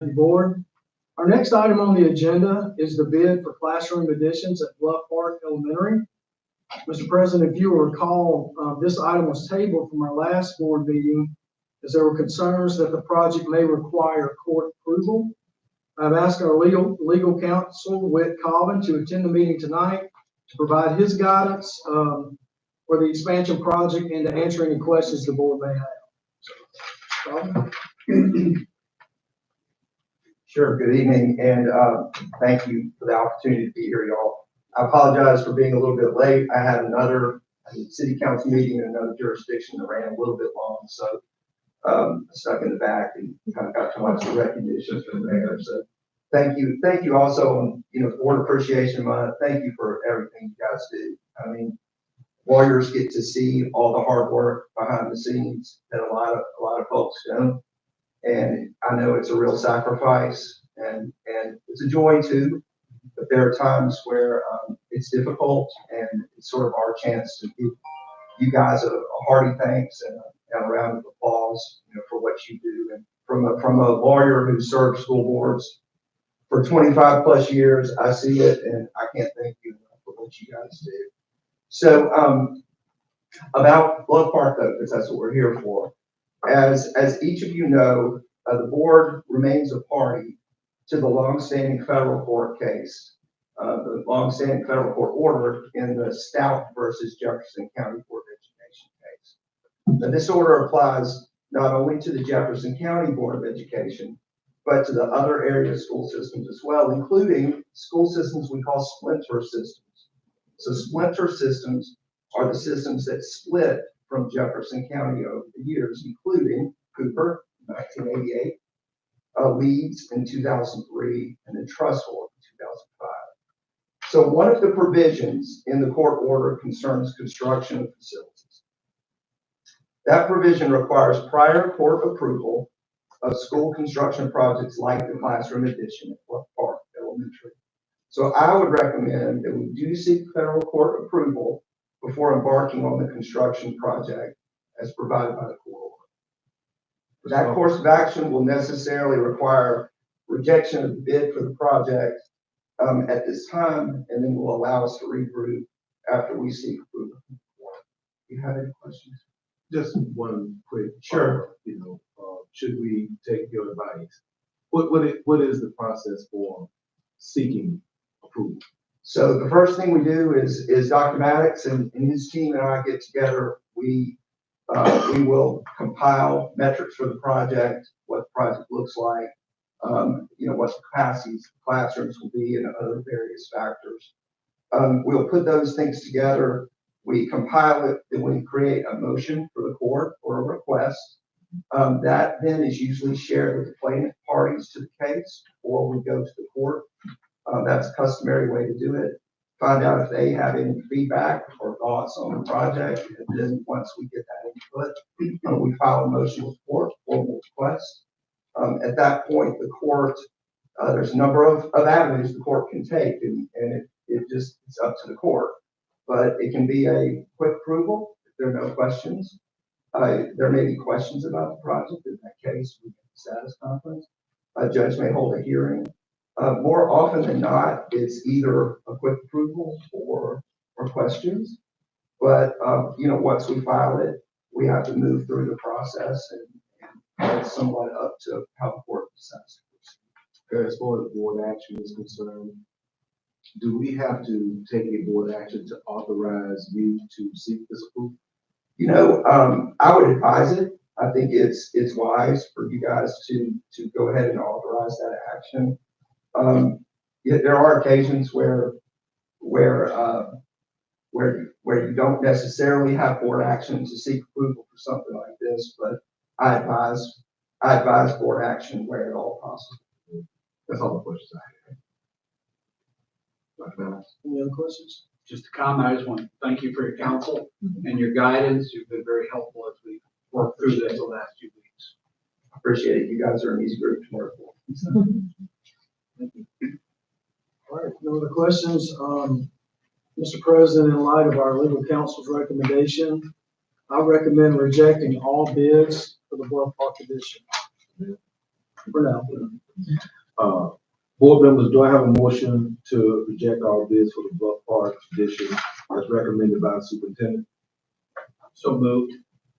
Board. Our next item on the agenda is the bid for classroom additions at Bluff Park Elementary. Mr. President, if you will recall, this item was tabled from our last board meeting as there were concerns that the project may require court approval. I've asked our legal counsel, Whit Colvin, to attend the meeting tonight to provide his guidance for the expansion project and to answer any questions the board may have. Sure, good evening, and thank you for the opportunity to be here, y'all. I apologize for being a little bit late. I had another city council meeting in another jurisdiction that ran a little bit long, so stuck in the back and kind of got too much recognition from there. So thank you also on Board Appreciation Month. Thank you for everything you guys do. I mean, lawyers get to see all the hard work behind the scenes that a lot of folks don't. And I know it's a real sacrifice and it's a joy too, but there are times where it's difficult, and it's sort of our chance to give you guys a hearty thanks and a round of applause, for what you do. And from a lawyer who served school boards for 25 plus years, I see it, and I can't thank you enough for what you guys do. So about Bluff Park though, because that's what we're here for. As each of you know, the board remains a party to the longstanding federal court case, the longstanding federal court order in the Stout versus Jefferson County Board of Education case. Now, this order applies not only to the Jefferson County Board of Education, but to the other area school systems as well, including school systems we call splinter systems. So splinter systems are the systems that split from Jefferson County over the years, including Hoover in 1988, Leeds in 2003, and then Trustful in 2005. So one of the provisions in the court order concerns construction of facilities. That provision requires prior court approval of school construction projects like the classroom addition at Bluff Park Elementary. So I would recommend that we do seek federal court approval before embarking on the construction project as provided by the court order. That course of action will necessarily require rejection of the bid for the project at this time, and then will allow us to regroup after we seek approval. Do you have any questions? Just one quick. Sure. Should we take your advice? What is the process for seeking approval? So the first thing we do is Dr. Maddox and his team and I get together. We will compile metrics for the project, what the project looks like, what the capacities of classrooms will be, and other various factors. We'll put those things together. We compile it, and we create a motion for the court or a request. That then is usually shared with the plaintiff parties to the case, or we go to the court. That's a customary way to do it. Find out if they have any feedback or thoughts on the project, and then once we get that input, we file a motion with the court, formal request. At that point, the court, there's a number of avenues the court can take, and it's up to the court. But it can be a quick approval if there are no questions. There may be questions about the project. In that case, we get a status conference. A judge may hold a hearing. More often than not, it's either a quick approval or questions. But once we file it, we have to move through the process, and it's somewhat up to how the court decides. As far as board action is concerned, do we have to take a board action to authorize you to seek this approval? I would advise it. I think it's wise for you guys to go ahead and authorize that action. There are occasions where you don't necessarily have board action to seek approval for something like this, but I advise board action where at all possible. That's all the questions I have. Any other questions? Just a comment, I just want to thank you for your counsel and your guidance. You've been very helpful as we work through this the last few weeks. I appreciate it. You guys are an easy group to work for. Thank you. All right, no other questions. Mr. President, in light of our legal counsel's recommendation, I recommend rejecting all bids for the Bluff Park addition. For now. Board members, do I have a motion to reject all bids for the Bluff Park addition as recommended by the superintendent? So moved.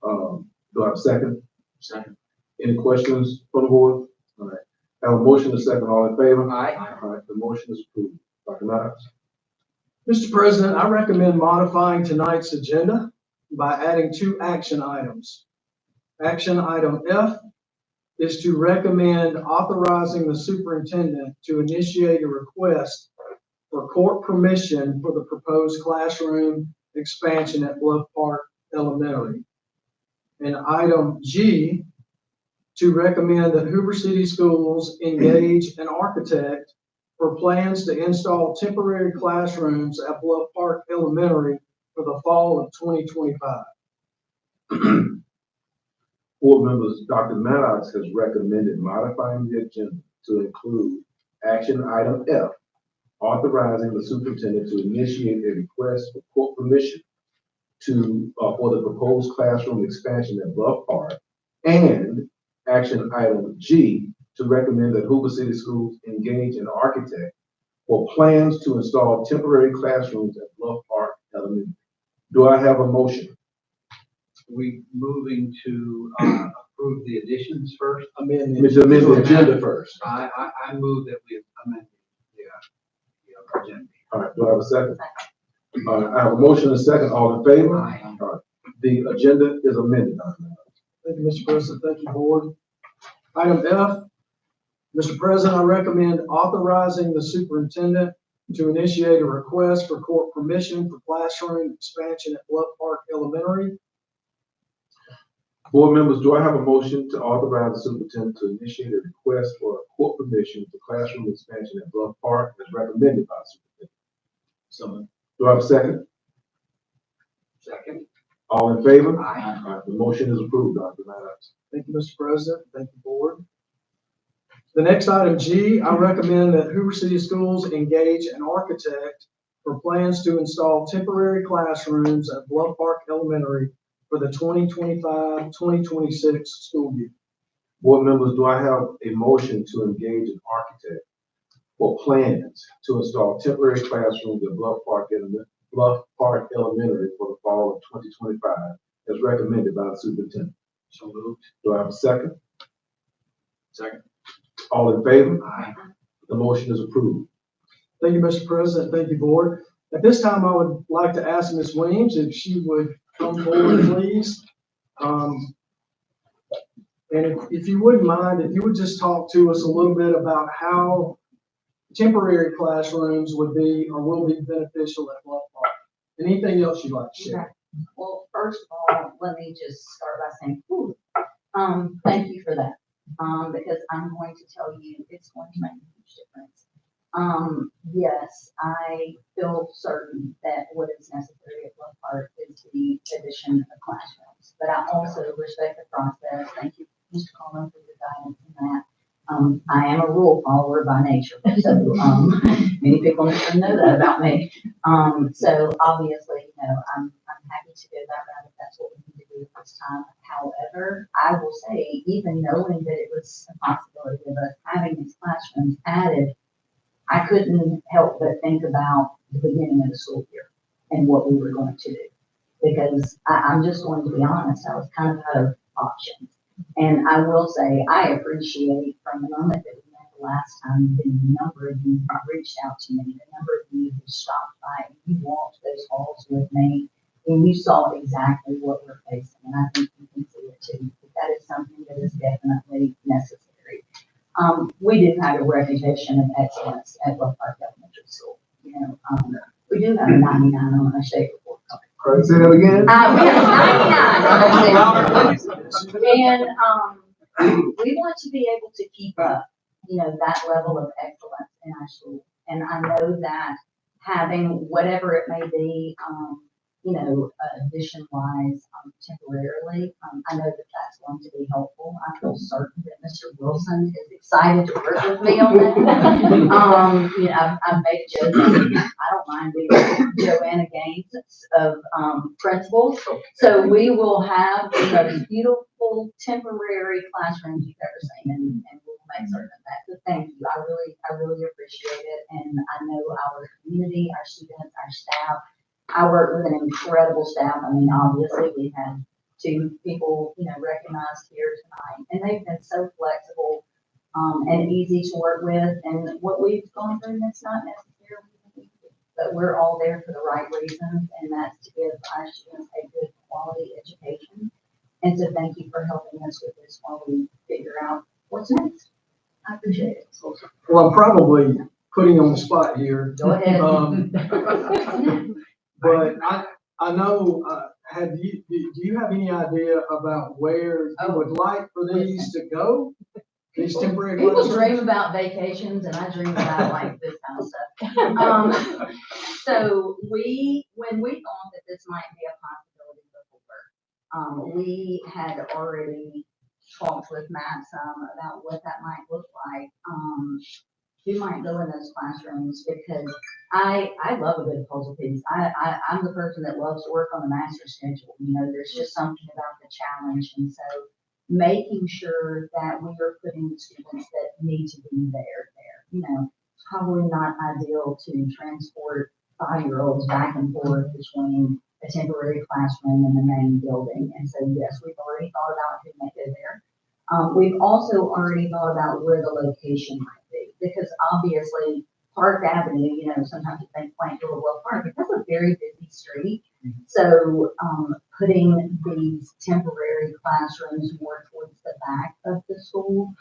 Do I have a second? Second. Any questions from the board? All right. I have a motion and a second. All in favor? Aye. All right, the motion is approved. Dr. Maddox? Mr. President, I recommend modifying tonight's agenda by adding 2 action items. Action item F is to recommend authorizing the superintendent to initiate a request for court permission for the proposed classroom expansion at Bluff Park Elementary. And item G, to recommend that Hoover City Schools engage an architect for plans to install temporary classrooms at Bluff Park Elementary for the fall of 2025. Board members, Dr. Maddox has recommended modifying the agenda to include action item F, authorizing the superintendent to initiate a request for court permission for the proposed classroom expansion at Bluff Park, and action item G, to recommend that Hoover City Schools engage an architect for plans to install temporary classrooms at Bluff Park Elementary. Do I have a motion? We moving to approve the additions first? Amend Mr. Amend the agenda first. I move that we amend the agenda. All right, do I have a second? I have a motion and a second. All in favor? Aye. All right. The agenda is amended, Dr. Maddox. Thank you, Mr. President. Thank you, Board. Item F, Mr. President, I recommend authorizing the superintendent to initiate a request for court permission for classroom expansion at Bluff Park Elementary. Board members, do I have a motion to authorize the superintendent to initiate a request for court permission for classroom expansion at Bluff Park as recommended by the superintendent? So Do I have a second? second. All in favor? Aye. All right, the motion is approved, Dr. Maddox. Thank you, Mr. President. Thank you, Board. The next item G, I recommend that Hoover City Schools engage an architect for plans to install temporary classrooms at Bluff Park Elementary for the 2025-2026 school year. Board members, do I have a motion to engage an architect for plans to install temporary classrooms at Bluff Park Elementary for the fall of 2025 as recommended by the superintendent? So moved. Do I have a second? Second. All in favor? Aye. The motion is approved. Thank you, Mr. President. Thank you, Board. At this time, I would like to ask Ms. Williams if she would come forward, please. And if you wouldn't mind, if you would just talk to us a little bit about how temporary classrooms would be or will be beneficial at Bluff Park. Anything else you'd like to share? Okay. Well, first of all, let me just start by saying, thank you for that. Because I'm going to tell you, it's going to make a huge difference. Yes, I feel certain that what is necessary at Bluff Park is the addition of classrooms. But I also respect the process. Thank you, Mr. Coleman, for your guidance in that. I am a rule follower by nature, so many people know that about me. So obviously, I'm happy to go that route if that's what we need to do at this time. However, I will say, even knowing that it was a possibility of us having these classrooms added, I couldn't help but think about the beginning of the school year and what we were going to do. Because I'm just going to be honest, I was kind of out of options. And I will say, I appreciate from the moment that we met the last time, the number of you who reached out to me, the number of you who stopped by, and you walked those halls with me, and you saw exactly what we're facing. And I think you can see it too. That is something that is definitely necessary. We do have a reputation of excellence at Bluff Park Elementary School. We do have a 99 on our state report card. Say that again? We have 99 on our state report card. And we want to be able to keep up, that level of excellence in our school. And I know that having whatever it may be, addition-wise, temporarily, I know that that's going to be helpful. I feel certain that Mr. Wilson is excited to work with me on that. I've made jokes. I don't mind being Joanna Gaines of principals. So we will have the most beautiful temporary classrooms you've ever seen, and we'll make certain of that. So thank you. I really appreciate it. And I know our community, our students, our staff, I work with an incredible staff. I mean, obviously we had 2 people, recognized here tonight, and they've been so flexible, and easy to work with. And what we've gone through, that's not necessarily easy, but we're all there for the right reasons, and that's to give our students a good quality education. And so thank you for helping us with this while we figure out what's next. I appreciate it. Well, I'm probably putting you on the spot here. Go ahead. But I know, do you have any idea about where you would like for these to go? These temporary People classrooms? dream about vacations, and I dream about like this kind of stuff. So when we thought that this might be a possibility before, we had already talked with Matt some about what that might look like. Who might go in those classrooms, because I love a good puzzle piece. I'm the person that loves to work on a master schedule. There's just something about the challenge. And so making sure that we are putting the students that need to be there. It's probably not ideal to transport 5-year-olds back and forth between a temporary classroom and the main building. And so, yes, we've already thought about who may go there. We've also already thought about where the location might be, because obviously Park Avenue, sometimes you think Plainfield or Bluff Park, but that's a very busy street. So putting these temporary classrooms more towards the back of the school,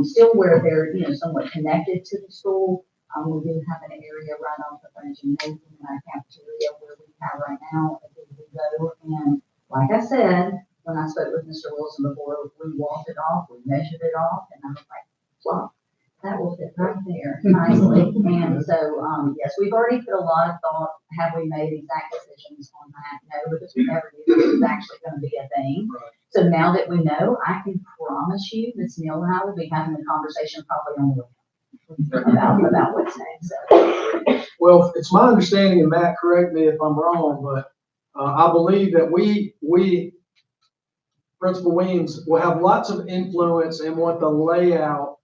still where they're somewhat connected to the school. We do have an area right off the front of gymnasium in our cafeteria where we have right now a big go. And like I said, when I spoke with Mr. Wilson before, we walked it off, we measured it off, and I was like, wow, that will fit right there nicely. And so, yes, we've already put a lot of thought. Have we made exact decisions on that? No, because we never knew it was actually going to be a thing. Right. So now that we know, I can promise you, Ms. Neal and I will be having the conversation probably on the way about what's next. So. Well, it's my understanding, and Matt, correct me if I'm wrong, but I believe that we Principal Weems will have lots of influence in what the layout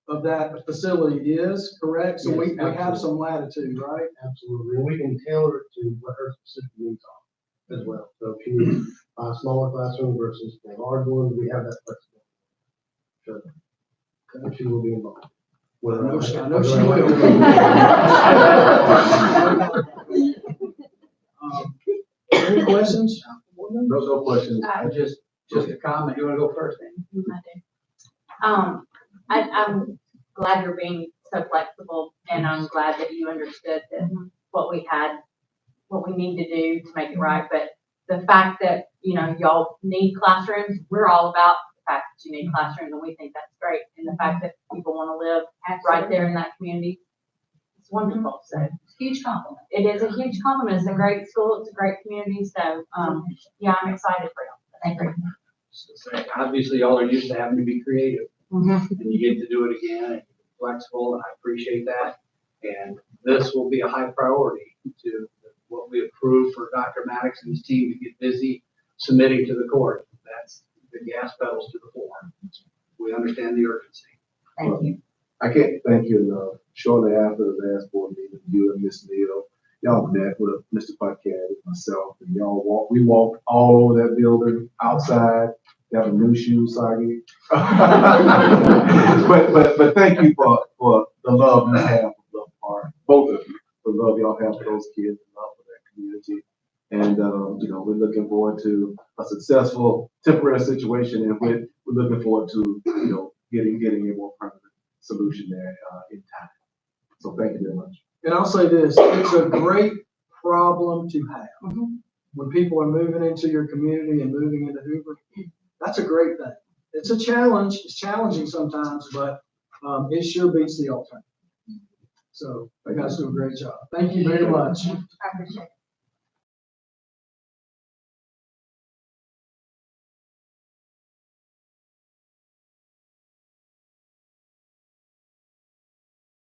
of that facility is, correct? So we have some latitude, right? Absolutely, and we can tailor it to what her specific needs are as well. So if she needs a smaller classroom versus a large one, we have that flexibility. Sure. And she will be involved. I know she will. Any questions? No questions. Just a comment. You want to go first, Amy? I'm glad you're being so flexible, and I'm glad that you understood that what we need to do to make it right. But the fact that, y'all need classrooms, we're all about the fact that you need classrooms, and we think that's great. And the fact that people want to live right there in that community, it's wonderful. So It's a huge compliment. it is a huge compliment. It's a great school. It's a great community. So, yeah, I'm excited for y'all. Thank you. Obviously, y'all are used to having to be creative, Mhm. and you get to do it again, and flexible, and I appreciate that. And this will be a high priority to what we approve for Dr. Maddox and his team to get busy submitting to the court. That's the gas pedals to the floor. We understand the urgency. Thank you. I can't thank you enough. Shortly after the last board meeting, you and Miss Neal, y'all met with Mr. Paquette, myself, and we walked all over that building, outside, got a new shoe, Sagi. but thank you for the love you have for Bluff Park, both of you, the love y'all have for those kids, and love for that community. And, we're looking forward to a successful temporary situation, and we're looking forward to, getting a more permanent solution there in time. So thank you very much. And I'll say this, it's a great problem to have. Mhm. When people are moving into your community and moving into Hoover, that's a great thing. It's a challenge, it's challenging sometimes, but it sure beats the alternative. So you guys do a great job. Thank you very much. I appreciate it.